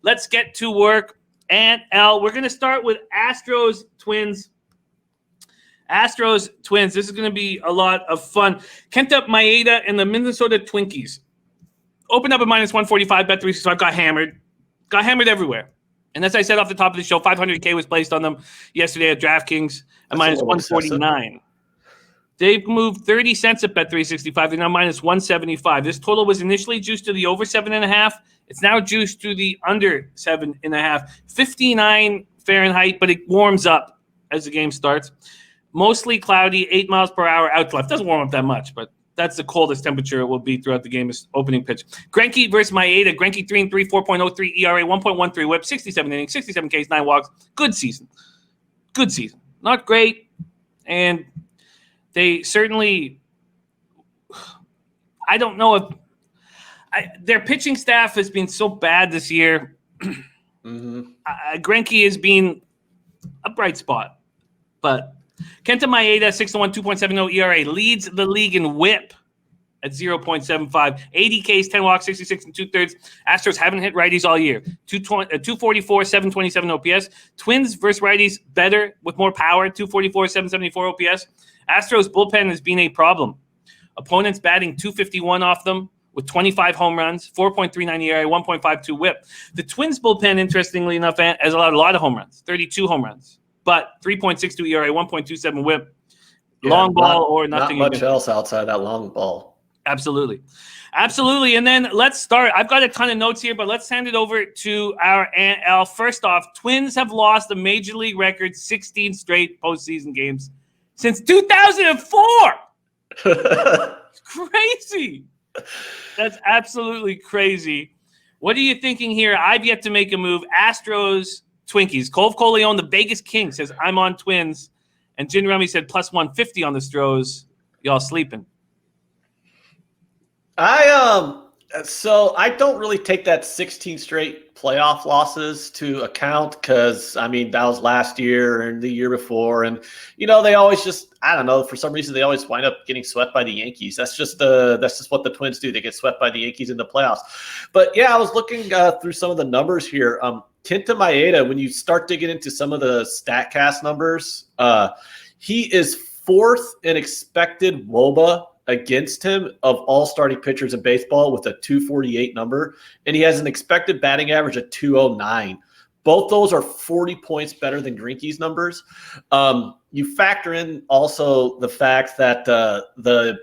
Let's get to work. And L, we're going to start with Astros Twins. Astros Twins. This is going to be a lot of fun. Kenta Maeda and the Minnesota Twinkies opened up at minus 145, bet 365, got hammered. Got hammered everywhere. And as I said off the top of the show, $500K was placed on them yesterday at DraftKings at minus 149. They've moved 30 cents at bet 365. They're now minus 175. This total was initially juiced to the over 7.5. It's now juiced to the under 7.5. 59 Fahrenheit, but it warms up as the game starts. Mostly cloudy, 8 miles per hour out to left. Doesn't warm up that much, but that's the coldest temperature it will be throughout the game is opening pitch. Greinke versus Maeda. Greinke 3-3, 4.03 ERA, 1.13 whip, 67 innings, 67 Ks, 9 walks. Good season. Good season. Not great. And they certainly, I don't know if their pitching staff has been so bad this year. Greinke has been a bright spot, but Kenta Maeda, 6-1, 2.70 ERA, leads the league in whip at 0.75. 80 Ks, 10 walks, 66 and 2/3. Astros haven't hit righties all year. 244, 727 OPS. Twins versus righties better with more power, 244, 774 OPS. Astros bullpen has been a problem. Opponents batting 251 off them with 25 home runs, 4.39 ERA, 1.52 whip. The Twins bullpen, interestingly enough, has allowed a lot of home runs, 32 home runs. But 3.62 ERA, 1.27 whip, long ball or nothing. Not much else outside that long ball. Absolutely. Absolutely. And then let's start. I've got a ton of notes here, but let's hand it over to our Aunt Al. First off, Twins have lost a Major League record 16 straight postseason games since 2004. It's crazy. That's absolutely crazy. What are you thinking here? I've yet to make a move. Astros Twinkies. Cole Coleone, the Vegas King, says, I'm on Twins. And Jin Rummy said plus 150 on the Stros. Y'all sleeping. So I don't really take that 16 straight playoff losses to account because, I mean, that was last year and the year before. And, you know, they always just, I don't know, for some reason they always wind up getting swept by the Yankees. That's just what the Twins do. They get swept by the Yankees in the playoffs. But, yeah, I was looking through some of the numbers here. Kenta Maeda, when you start digging into some of the StatCast numbers, he is fourth in expected WOBA against him of all starting pitchers in baseball with a 248 number, and he has an expected batting average of 209. Both those are 40 points better than Greinke's numbers. You factor in also the fact that the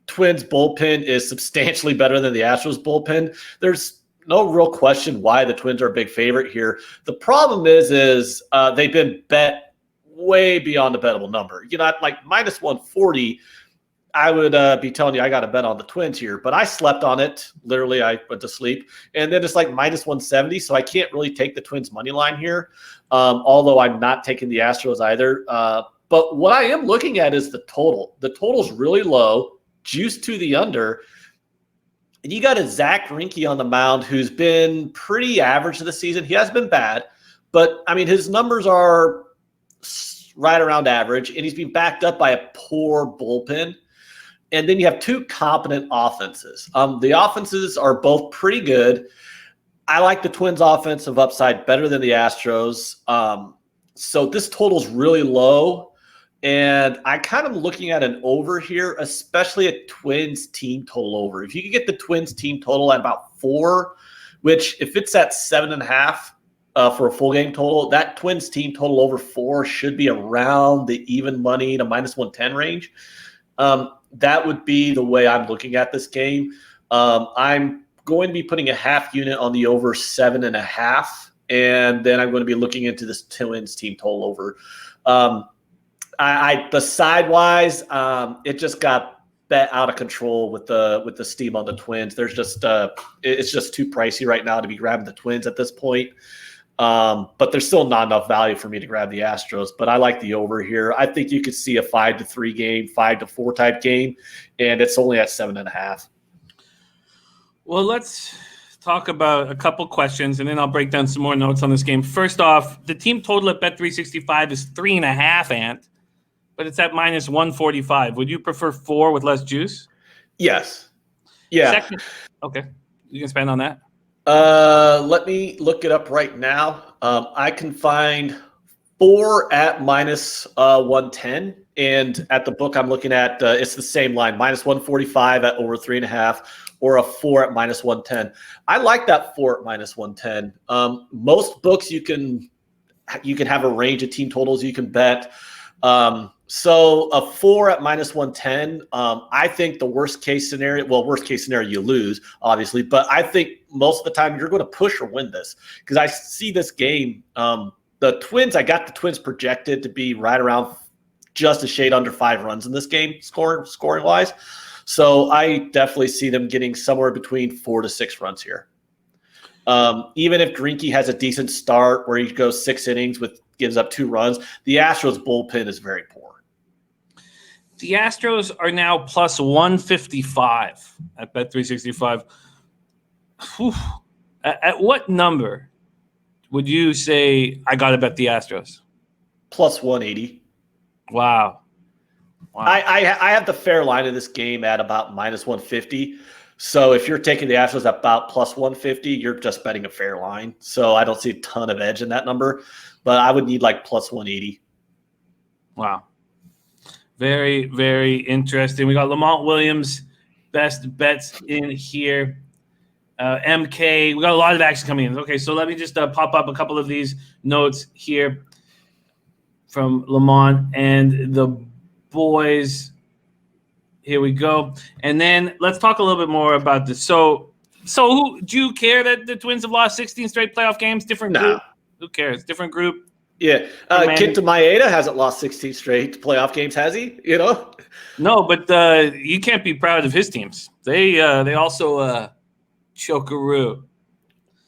Twins bullpen is substantially better than the Astros bullpen. There's no real question why the Twins are a big favorite here. The problem is they've been bet way beyond the bettable number. You know, like minus 140, I would be telling you I got to bet on the Twins here, but I slept on it. Literally, I went to sleep. And then it's like minus 170, so I can't really take the Twins money line here, although I'm not taking the Astros either. But what I am looking at is the total. The total's really low, juiced to the under. And you got a Zach Greinke on the mound who's been pretty average this season. He has been bad, but, I mean, his numbers are right around average, and he's been backed up by a poor bullpen. And then you have two competent offenses. The offenses are both pretty good. I like the Twins' offensive upside better than the Astros. So this total's really low. And I kind of looking at an over here, especially a Twins team total over. If you could get the Twins team total at about 4, which if it's at 7.5 for a full game total, that Twins team total over 4 should be around the even money to minus 110 range. That would be the way I'm looking at this game. I'm going to be putting a half unit on the over 7.5, and then I'm going to be looking into this Twins team total over. The sidewise, it just got bet out of control with the steam on the Twins. There's just it's just too pricey right now to be grabbing the Twins at this point. But there's still not enough value for me to grab the Astros, but I like the over here. I think you could see a 5-3 game, 5-4 type game, and it's only at 7.5. Well, let's talk about a couple questions, and then I'll break down some more notes on this game. First off, the team total at Bet365 is 3.5, Ant, but it's at minus 145. Would you prefer 4 with less juice? Yes. Yeah. Okay. You can spend on that? Let me look it up right now. I can find 4 at minus 110. And at the book I'm looking at, it's the same line, minus 145 at over 3.5, or a 4 at minus 110. I like that 4 at minus 110. Most books you can have a range of team totals you can bet. So a 4 at minus 110, I think the worst case scenario, you lose, obviously, but I think most of the time you're going to push or win this, because I see this game. The Twins, I got the Twins projected to be right around just a shade under 5 runs in this game, scoring wise. So I definitely see them getting somewhere between 4 to 6 runs here. Even if Greinke has a decent start where he goes 6 innings gives up 2 runs, the Astros bullpen is very poor. The Astros are now plus 155 at Bet365. At what number would you say I got to bet the Astros? Plus 180. Wow. I have the fair line of this game at about minus 150. So if you're taking the Astros at about plus 150, you're just betting a fair line. So I don't see a ton of edge in that number, but I would need like plus 180. Wow. Very, very interesting. We got Lamont Williams, best bets in here. MK, we got a lot of action coming in. Okay, so let me just pop up a couple of these notes here from Lamont and the boys. Here we go. And then let's talk a little bit more about this. So do you care that the Twins have lost 16 straight playoff games? Different group? Who cares? Different group. Yeah. Kenta Maeda hasn't lost 16 straight playoff games, has he? No, but you can't be proud of his teams. They also chokeroo.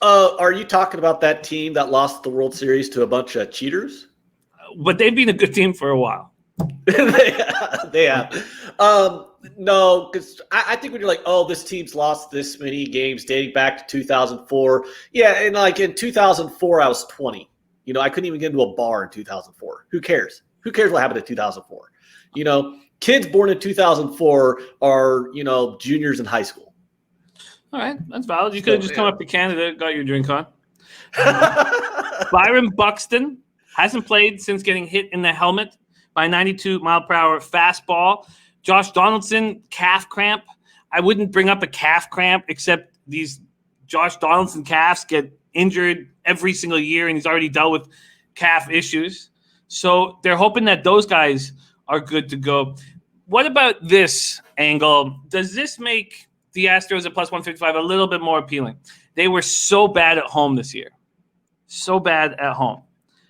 Are you talking about that team that lost the World Series to a bunch of cheaters? But they've been a good team for a while. they have. No, because I think when you're like, oh, this team's lost this many games dating back to 2004. Yeah, and like in 2004, I was 20. I couldn't even get into a bar in 2004. Who cares? Who cares what happened in 2004? Kids born in 2004 are, juniors in high school. All right, that's valid. You could have just come up to Canada, got your drink on. Byron Buxton hasn't played since getting hit in the helmet by a 92-mile-per-hour fastball. Josh Donaldson, calf cramp. I wouldn't bring up a calf cramp, except these Josh Donaldson calves get injured every single year, and he's already dealt with calf issues. So they're hoping that those guys are good to go. What about this angle? Does this make the Astros at plus 155 a little bit more appealing? They were so bad at home this year. So bad at home.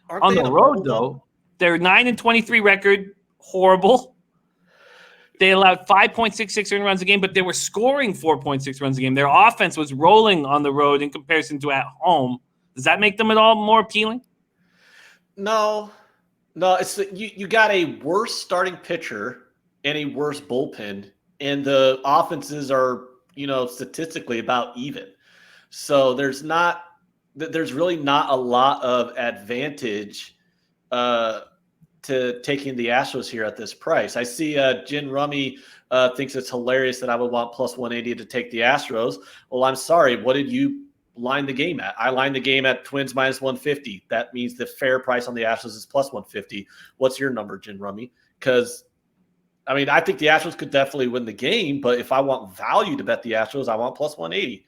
On the road, though, their 9-23 record, horrible. They allowed 5.66 earned runs a game, but they were scoring 4.6 runs a game. Their offense was rolling on the road in comparison to at home. Does that make them at all more appealing? No. It's you got a worse starting pitcher and a worse bullpen, and the offenses are statistically about even. So there's really not a lot of advantage to taking the Astros here at this price. I see Jin Rummy thinks it's hilarious that I would want plus 180 to take the Astros. Well, I'm sorry. What did you line the game at? I lined the game at Twins minus 150. That means the fair price on the Astros is plus 150. What's your number, Jin Rummy? Because, I think the Astros could definitely win the game, but if I want value to bet the Astros, I want plus 180.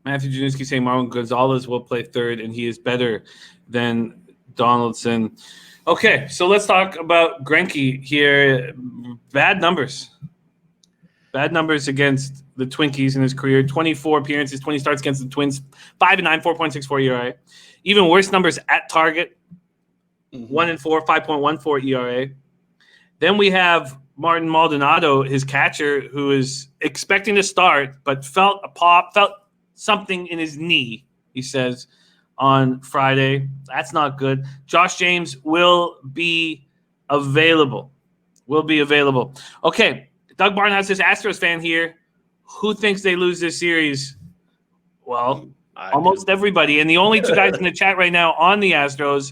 Matthew Januski saying Marwin Gonzalez will play third, and he is better than Donaldson. Okay, so let's talk about Greinke here. Bad numbers against the Twinkies in his career. 24 appearances, 20 starts against the Twins, 5-9, 4.64 ERA. Even worse numbers at target, 1-4, 5.14 ERA. Then we have Martin Maldonado, his catcher, who is expecting to start, but felt something in his knee, he says, on Friday. That's not good. Josh James will be available. Okay, Doug Barnhouse is Astros fan here. Who thinks they lose this series? Well, almost everybody. And the only two guys in the chat right now on the Astros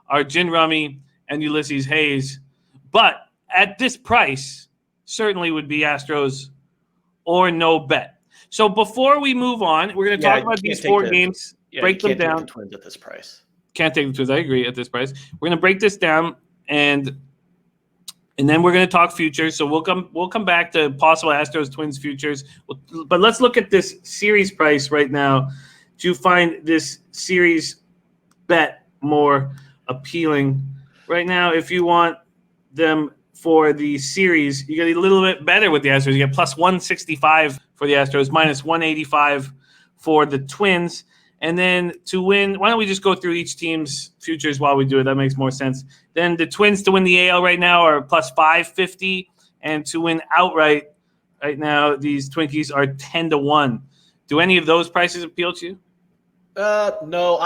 are Jin Rummy and Ulysses Hayes. But at this price, certainly would be Astros or no bet. So before we move on, we're going to talk about these 4 games, break them down. The Twins at this price. Can't take the Twins. I agree at this price. We're going to break this down, and then we're going to talk futures. So we'll come back to possible Astros Twins futures. But let's look at this series price right now. Do you find this series bet more appealing right now? If you want them for the series, you get a little bit better with the Astros. You get plus 165 for the Astros, minus 185 for the Twins. And then to win, why don't we just go through each team's futures while we do it? That makes more sense. Then the Twins to win the AL right now are plus 550, and to win outright right now, these Twinkies are 10-1. Do any of those prices appeal to you? No,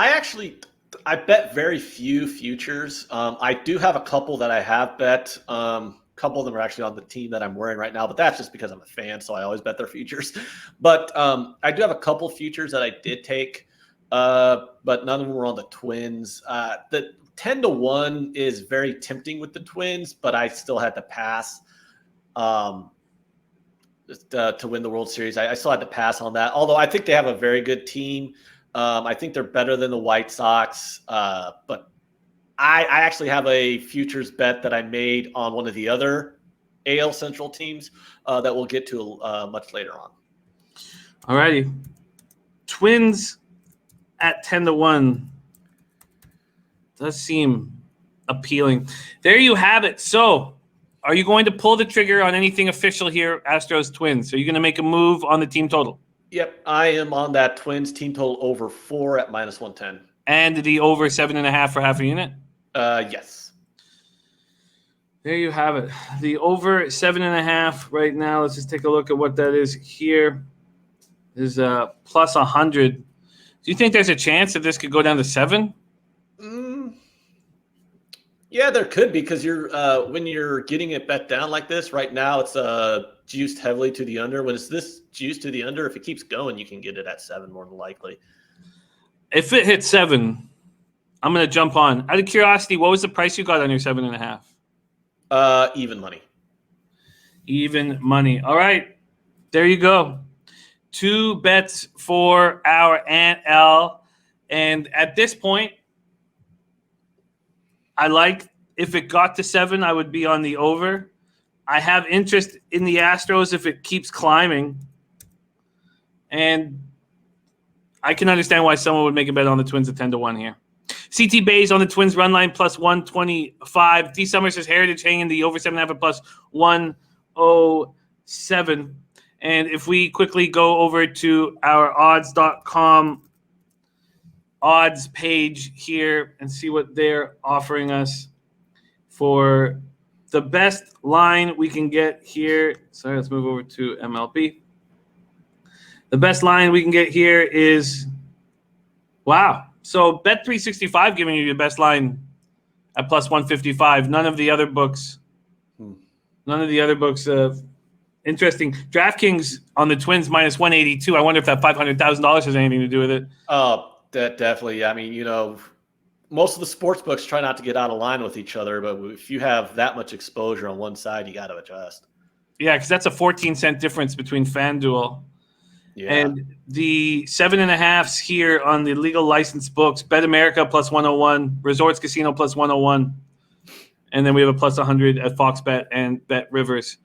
I bet very few futures. I do have a couple that I have bet. A couple of them are actually on the team that I'm wearing right now, but that's just because I'm a fan, so I always bet their futures. But I do have a couple futures that I did take, but none of them were on the Twins. The 10-1 is very tempting with the Twins, but I still had to pass to win the World Series. I still had to pass on that, although I think they have a very good team. I think they're better than the White Sox, but I actually have a futures bet that I made on one of the other AL Central teams that we'll get to much later on. All righty. Twins at 10-1 does seem appealing. There you have it. So are you going to pull the trigger on anything official here, Astros Twins? Are you going to make a move on the team total? Yep, I am on that Twins team total over 4 at minus 110. And the over 7.5 for half a unit? Yes. There you have it. The over 7.5 right now. Let's just take a look at what that is here. Is plus 100. Do you think there's a chance that this could go down to 7? Yeah, there could be, because you're when you're getting it bet down like this right now, it's juiced heavily to the under. When it's this juiced to the under, if it keeps going, you can get it at 7 more than likely. If it hits 7, I'm going to jump on. Out of curiosity, what was the price you got on your 7.5? Even money. Even money. All right. There you go. 2 bets for our Aunt L. And at this point, I like, if it got to 7, I would be on the over. I have interest in the Astros if it keeps climbing. And I can understand why someone would make a bet on the Twins at 10-1 here. CT Bay's on the Twins run line plus 125. D. Summers says Heritage hanging the over 7.5 at plus 107. And if we quickly go over to our odds.com odds page here and see what they're offering us for the best line we can get here. Sorry, let's move over to MLB. The best line we can get here is, wow. So Bet365 giving you the best line at plus 155. None of the other books. Interesting. DraftKings on the Twins minus 182. I wonder if that $500,000 has anything to do with it. Oh, that definitely. I mean, most of the sports books try not to get out of line with each other, but if you have that much exposure on one side, you got to adjust. Yeah, because that's a 14-cent difference between FanDuel. Yeah. And the 7.5s here on the legal licensed books, Bet America plus 101, Resorts Casino plus 101. And then we have a plus 100 at Fox Bet and Bet Rivers.